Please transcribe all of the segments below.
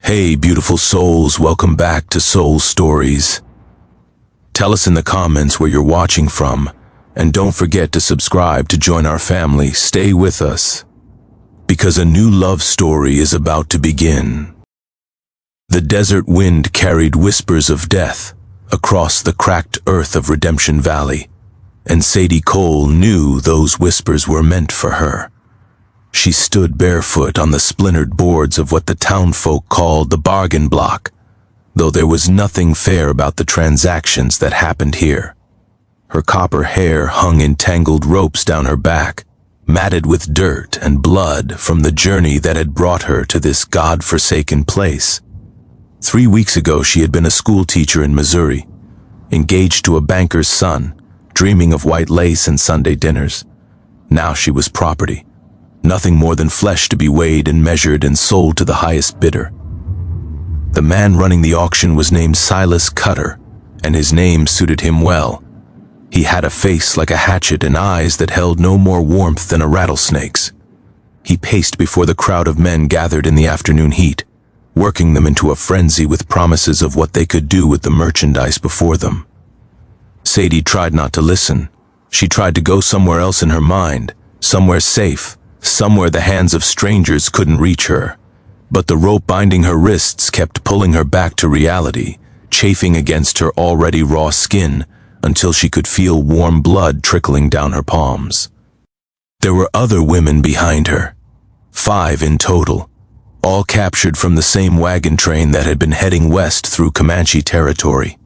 Hey, beautiful souls, welcome back to Soul Stories. Tell us in the comments where you're watching from, and don't forget to subscribe to join our family. Stay with us, because a new love story is about to begin. The desert wind carried whispers of death across the cracked earth of Redemption Valley, and Sadie Cole knew those whispers were meant for her. She stood barefoot on the splintered boards of what the townfolk called the bargain block, though there was nothing fair about the transactions that happened here. Her copper hair hung in tangled ropes down her back, matted with dirt and blood from the journey that had brought her to this God-forsaken place. 3 weeks ago she had been a school teacher in Missouri, engaged to a banker's son, dreaming of white lace and Sunday dinners. Now she was property. Nothing more than flesh to be weighed and measured and sold to the highest bidder. The man running the auction was named Silas Cutter, and his name suited him well. He had a face like a hatchet and eyes that held no more warmth than a rattlesnake's. He paced before the crowd of men gathered in the afternoon heat, working them into a frenzy with promises of what they could do with the merchandise before them. Sadie tried not to listen. She tried to go somewhere else in her mind, somewhere safe, somewhere the hands of strangers couldn't reach her. But the rope binding her wrists kept pulling her back to reality, chafing against her already raw skin until she could feel warm blood trickling down her palms. There were other women behind her, 5 in total, all captured from the same wagon train that had been heading west through Comanche territory.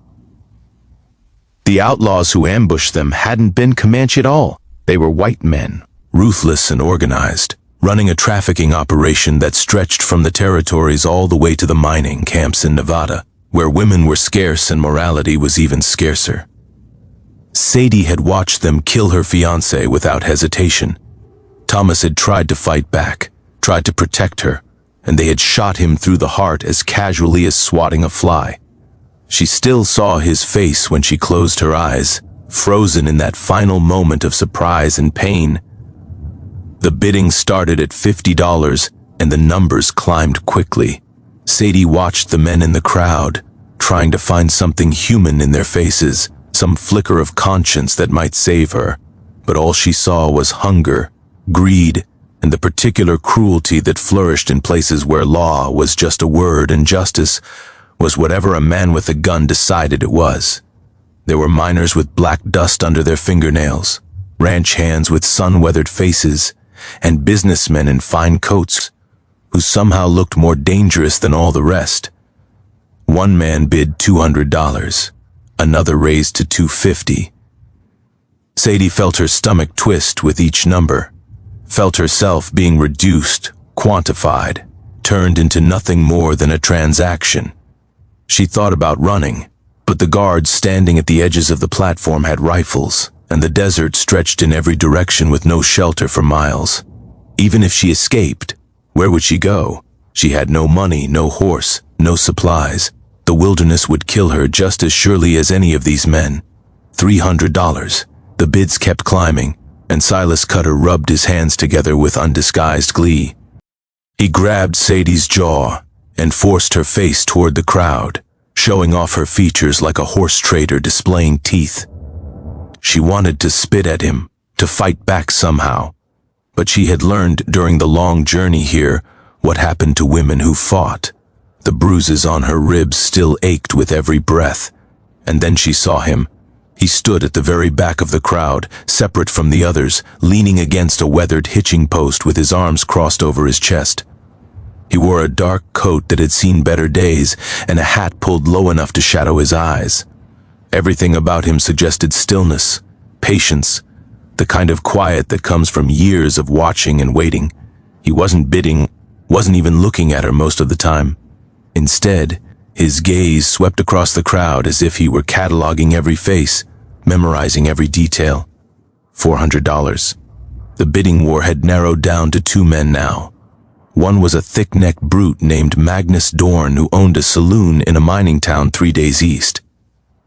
The outlaws who ambushed them hadn't been Comanche at all. They were white men, ruthless and organized, running a trafficking operation that stretched from the territories all the way to the mining camps in Nevada, where women were scarce and morality was even scarcer. Sadie had watched them kill her fiancé without hesitation. Thomas had tried to fight back, tried to protect her, and they had shot him through the heart as casually as swatting a fly. She still saw his face when she closed her eyes, frozen in that final moment of surprise and pain. The bidding started at $50, and the numbers climbed quickly. Sadie watched the men in the crowd, trying to find something human in their faces, some flicker of conscience that might save her. But all she saw was hunger, greed, and the particular cruelty that flourished in places where law was just a word and justice was whatever a man with a gun decided it was. There were miners with black dust under their fingernails, ranch hands with sun-weathered faces, and businessmen in fine coats who somehow looked more dangerous than all the rest. One man bid $200, another raised to $250. Sadie felt her stomach twist with each number, felt herself being reduced, quantified, turned into nothing more than a transaction. She thought about running, but the guards standing at the edges of the platform had rifles, and the desert stretched in every direction with no shelter for miles. Even if she escaped, where would she go? She had no money, no horse, no supplies. The wilderness would kill her just as surely as any of these men. $300. The bids kept climbing, and Silas Cutter rubbed his hands together with undisguised glee. He grabbed Sadie's jaw and forced her face toward the crowd, showing off her features like a horse trader displaying teeth. She wanted to spit at him, to fight back somehow, but she had learned during the long journey here what happened to women who fought. The bruises on her ribs still ached with every breath. And then she saw him. He stood at the very back of the crowd, separate from the others, leaning against a weathered hitching post with his arms crossed over his chest. He wore a dark coat that had seen better days and a hat pulled low enough to shadow his eyes. Everything about him suggested stillness, patience, the kind of quiet that comes from years of watching and waiting. He wasn't bidding, wasn't even looking at her most of the time. Instead, his gaze swept across the crowd as if he were cataloging every face, memorizing every detail. $400. The bidding war had narrowed down to 2 men now. One was a thick-necked brute named Magnus Dorn who owned a saloon in a mining town 3 days east.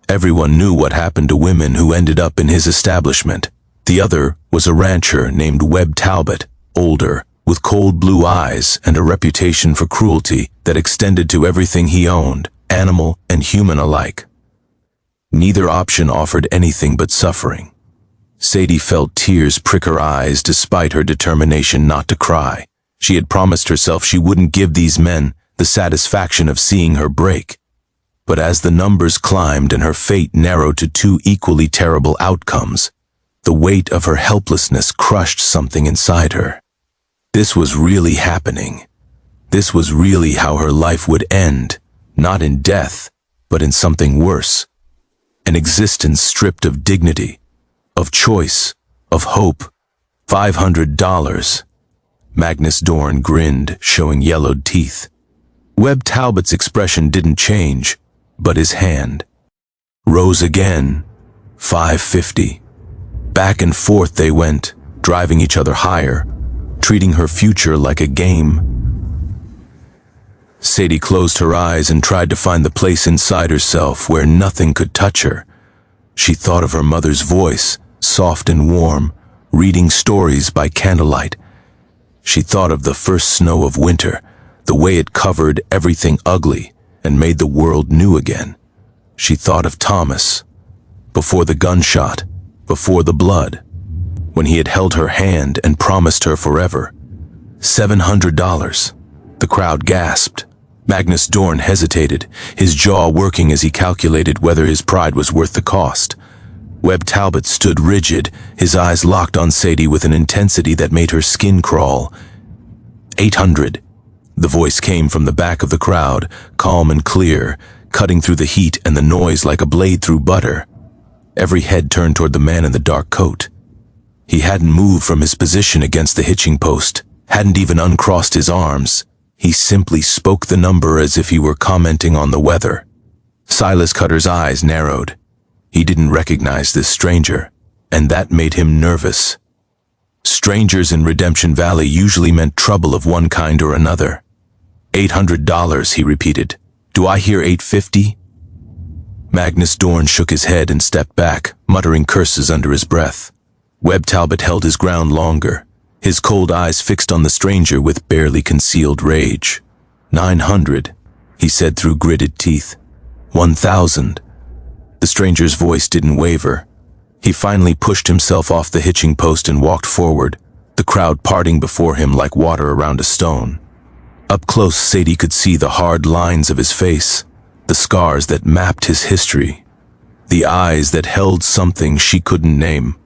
Everyone knew what happened to women who ended up in his establishment. The other was a rancher named Webb Talbot, older, with cold blue eyes and a reputation for cruelty that extended to everything he owned, animal and human alike. Neither option offered anything but suffering. Sadie felt tears prick her eyes despite her determination not to cry. She had promised herself she wouldn't give these men the satisfaction of seeing her break. But as the numbers climbed and her fate narrowed to two equally terrible outcomes, the weight of her helplessness crushed something inside her. This was really happening. This was really how her life would end, not in death, but in something worse. An existence stripped of dignity, of choice, of hope. $500. Magnus Dorn grinned, showing yellowed teeth. Webb Talbot's expression didn't change, but his hand rose again. $550. Back and forth they went, driving each other higher, treating her future like a game. Sadie closed her eyes and tried to find the place inside herself where nothing could touch her. She thought of her mother's voice, soft and warm, reading stories by candlelight. She thought of the first snow of winter, the way it covered everything ugly and made the world new again. She thought of Thomas, before the gunshot, before the blood, when he had held her hand and promised her forever. $700. The crowd gasped. Magnus Dorn hesitated, his jaw working as he calculated whether his pride was worth the cost. Webb Talbot stood rigid, his eyes locked on Sadie with an intensity that made her skin crawl. $800. The voice came from the back of the crowd, calm and clear, cutting through the heat and the noise like a blade through butter. Every head turned toward the man in the dark coat. He hadn't moved from his position against the hitching post, hadn't even uncrossed his arms. He simply spoke the number as if he were commenting on the weather. Silas Cutter's eyes narrowed. He didn't recognize this stranger, and that made him nervous. Strangers in Redemption Valley usually meant trouble of one kind or another. $800, he repeated. Do I hear $850? Magnus Dorn shook his head and stepped back, muttering curses under his breath. Webb Talbot held his ground longer, his cold eyes fixed on the stranger with barely concealed rage. $900, he said through gritted teeth. $1,000. The stranger's voice didn't waver. He finally pushed himself off the hitching post and walked forward, the crowd parting before him like water around a stone. Up close, Sadie could see the hard lines of his face, the scars that mapped his history, the eyes that held something she couldn't name.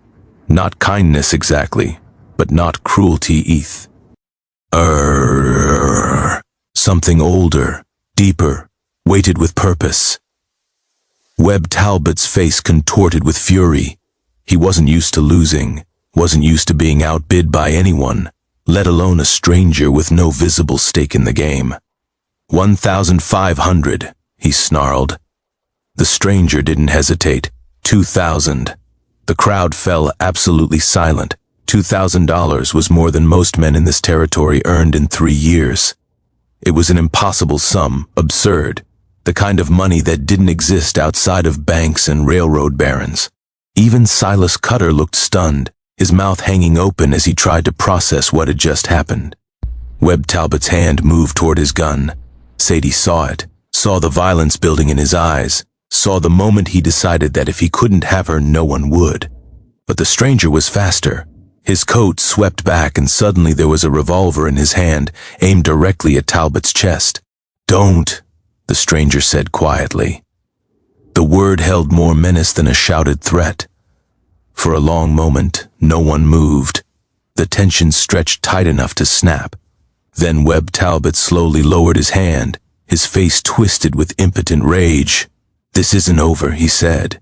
Not kindness exactly, but not cruelty either. Something older, deeper, weighted with purpose. Webb Talbot's face contorted with fury. He wasn't used to losing, wasn't used to being outbid by anyone, let alone a stranger with no visible stake in the game. $1,500, he snarled. The stranger didn't hesitate. $2,000. The crowd fell absolutely silent. $2,000 was more than most men in this territory earned in 3 years. It was an impossible sum, absurd, the kind of money that didn't exist outside of banks and railroad barons. Even Silas Cutter looked stunned, his mouth hanging open as he tried to process what had just happened. Webb Talbot's hand moved toward his gun. Sadie saw it, saw the violence building in his eyes, saw the moment he decided that if he couldn't have her, no one would. But the stranger was faster. His coat swept back and suddenly there was a revolver in his hand, aimed directly at Talbot's chest. "Don't," the stranger said quietly. The word held more menace than a shouted threat. For a long moment, no one moved. The tension stretched tight enough to snap. Then Webb Talbot slowly lowered his hand, his face twisted with impotent rage. "This isn't over," he said.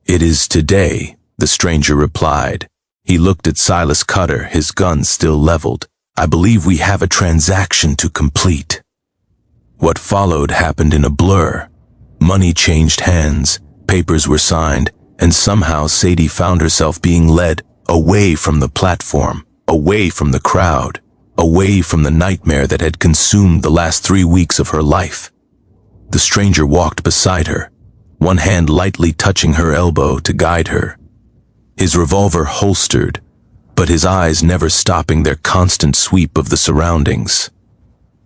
"It is today," the stranger replied. He looked at Silas Cutter, his gun still leveled. "I believe we have a transaction to complete." What followed happened in a blur. Money changed hands, papers were signed, and somehow Sadie found herself being led away from the platform, away from the crowd, away from the nightmare that had consumed the last 3 weeks of her life. The stranger walked beside her, one hand lightly touching her elbow to guide her. His revolver holstered, but his eyes never stopping their constant sweep of the surroundings.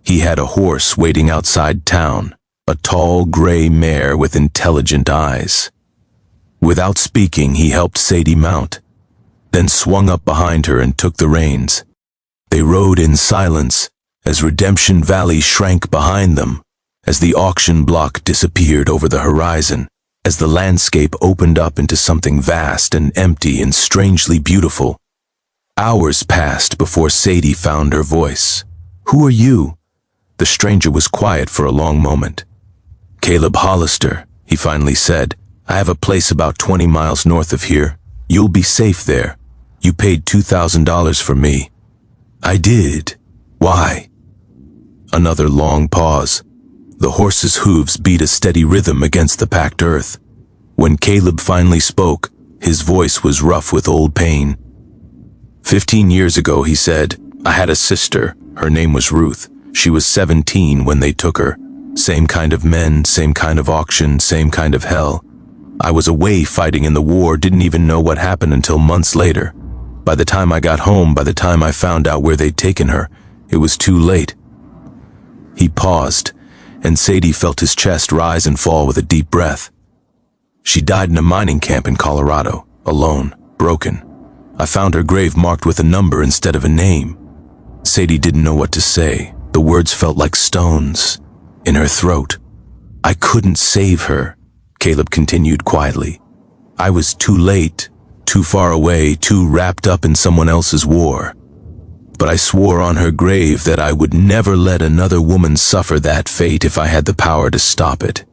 He had a horse waiting outside town, a tall gray mare with intelligent eyes. Without speaking, he helped Sadie mount, then swung up behind her and took the reins. They rode in silence as Redemption Valley shrank behind them, as the auction block disappeared over the horizon, as the landscape opened up into something vast and empty and strangely beautiful. Hours passed before Sadie found her voice. "Who are you?" The stranger was quiet for a long moment. "Caleb Hollister," he finally said. "I have a place about 20 miles north of here. You'll be safe there. You paid $2,000 for me." "I did. Why?" Another long pause. The horse's hooves beat a steady rhythm against the packed earth. When Caleb finally spoke, his voice was rough with old pain. 15 years ago, he said, I had a sister. Her name was Ruth. She was 17 when they took her. Same kind of men, same kind of auction, same kind of hell. I was away fighting in the war, didn't even know what happened until months later. By the time I got home, by the time I found out where they'd taken her, it was too late. He paused, and Sadie felt his chest rise and fall with a deep breath. She died in a mining camp in Colorado, alone, broken. I found her grave marked with a number instead of a name. Sadie didn't know what to say. The words felt like stones in her throat. I couldn't save her, Caleb continued quietly. I was too late, too far away, too wrapped up in someone else's war. But I swore on her grave that I would never let another woman suffer that fate if I had the power to stop it.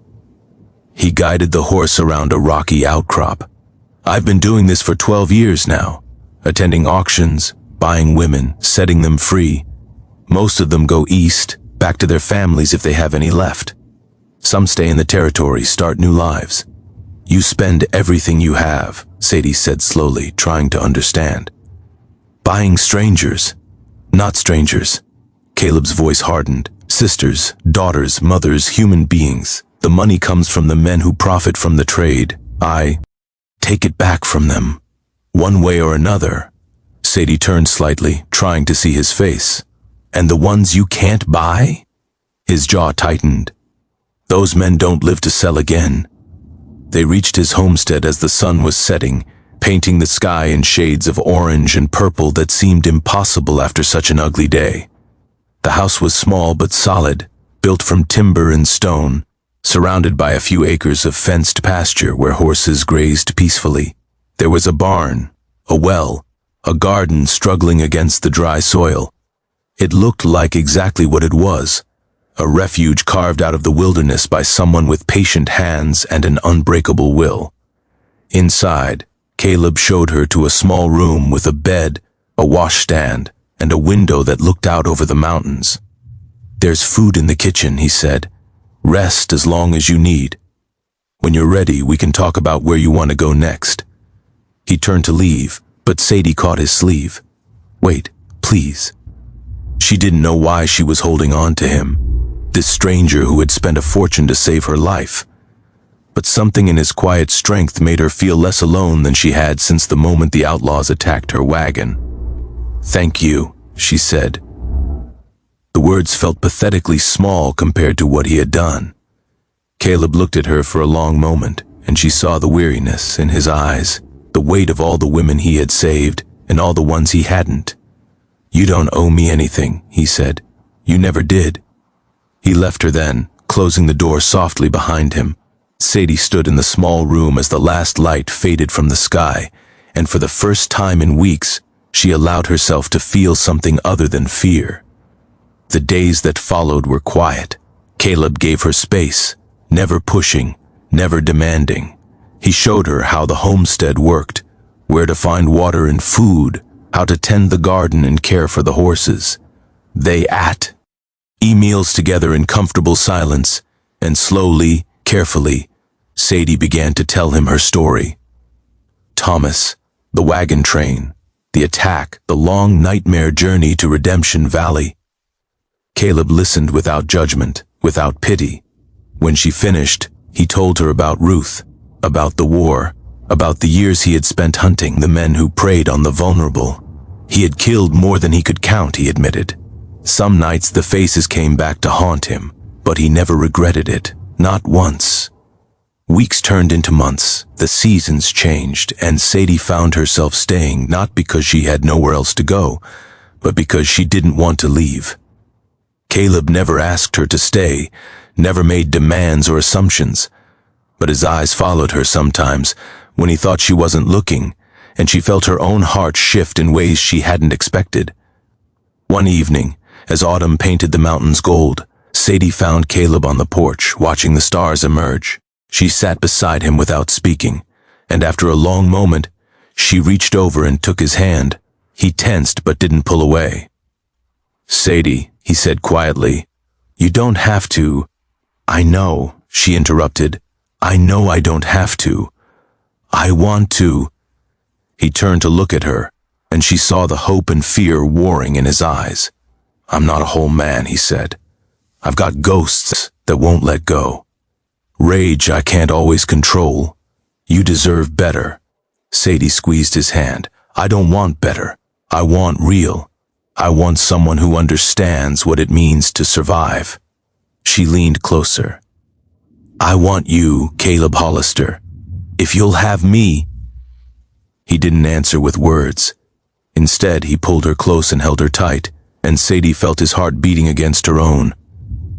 He guided the horse around a rocky outcrop. I've been doing this for 12 years now, attending auctions, buying women, setting them free. Most of them go east, back to their families if they have any left. Some stay in the territory, start new lives. You spend everything you have, Sadie said slowly, trying to understand. Buying strangers. Not strangers. Caleb's voice hardened. Sisters, daughters, mothers, human beings. The money comes from the men who profit from the trade. I take it back from them. One way or another. Sadie turned slightly, trying to see his face. And the ones you can't buy? His jaw tightened. Those men don't live to sell again. They reached his homestead as the sun was setting, painting the sky in shades of orange and purple that seemed impossible after such an ugly day. The house was small but solid, built from timber and stone, surrounded by a few acres of fenced pasture where horses grazed peacefully. There was a barn, a well, a garden struggling against the dry soil. It looked like exactly what it was, a refuge carved out of the wilderness by someone with patient hands and an unbreakable will. Inside, Caleb showed her to a small room with a bed, a washstand, and a window that looked out over the mountains. There's food in the kitchen, he said. Rest as long as you need. When you're ready, we can talk about where you want to go next. He turned to leave, but Sadie caught his sleeve. Wait, please. She didn't know why she was holding on to him, this stranger who had spent a fortune to save her life. But something in his quiet strength made her feel less alone than she had since the moment the outlaws attacked her wagon. Thank you, she said. The words felt pathetically small compared to what he had done. Caleb looked at her for a long moment, and she saw the weariness in his eyes, the weight of all the women he had saved and all the ones he hadn't. You don't owe me anything, he said. You never did. He left her then, closing the door softly behind him. Sadie stood in the small room as the last light faded from the sky, and for the first time in weeks, she allowed herself to feel something other than fear. The days that followed were quiet. Caleb gave her space, never pushing, never demanding. He showed her how the homestead worked, where to find water and food, how to tend the garden and care for the horses. They ate meals together in comfortable silence, and slowly, carefully, Sadie began to tell him her story. Thomas, the wagon train, the attack, the long nightmare journey to Redemption Valley. Caleb listened without judgment, without pity. When she finished, he told her about Ruth, about the war, about the years he had spent hunting the men who preyed on the vulnerable. He had killed more than he could count, he admitted. Some nights the faces came back to haunt him, but he never regretted it, not once. Weeks turned into months, the seasons changed, and Sadie found herself staying not because she had nowhere else to go, but because she didn't want to leave. Caleb never asked her to stay, never made demands or assumptions, but his eyes followed her sometimes when he thought she wasn't looking, and she felt her own heart shift in ways she hadn't expected. One evening, as autumn painted the mountains gold, Sadie found Caleb on the porch, watching the stars emerge. She sat beside him without speaking, and after a long moment, she reached over and took his hand. He tensed but didn't pull away. "Sadie," he said quietly, "you don't have to." "I know," she interrupted. "I know I don't have to. I want to." He turned to look at her, and she saw the hope and fear warring in his eyes. "I'm not a whole man," he said. "I've got ghosts that won't let go. Rage I can't always control. You deserve better." Sadie squeezed his hand. "I don't want better. I want real. I want someone who understands what it means to survive." She leaned closer. "I want you, Caleb Hollister. If you'll have me." He didn't answer with words. Instead, he pulled her close and held her tight, and Sadie felt his heart beating against her own.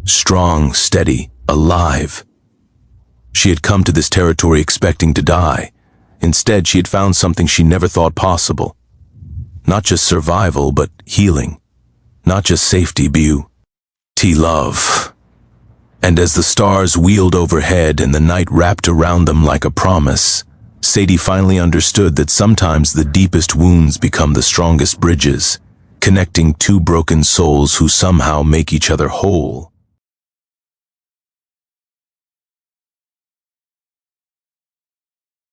Strong, steady, alive. She had come to this territory expecting to die. Instead, she had found something she never thought possible. Not just survival, but healing. Not just safety, beauty, love. And as the stars wheeled overhead and the night wrapped around them like a promise, Sadie finally understood that sometimes the deepest wounds become the strongest bridges, connecting two broken souls who somehow make each other whole.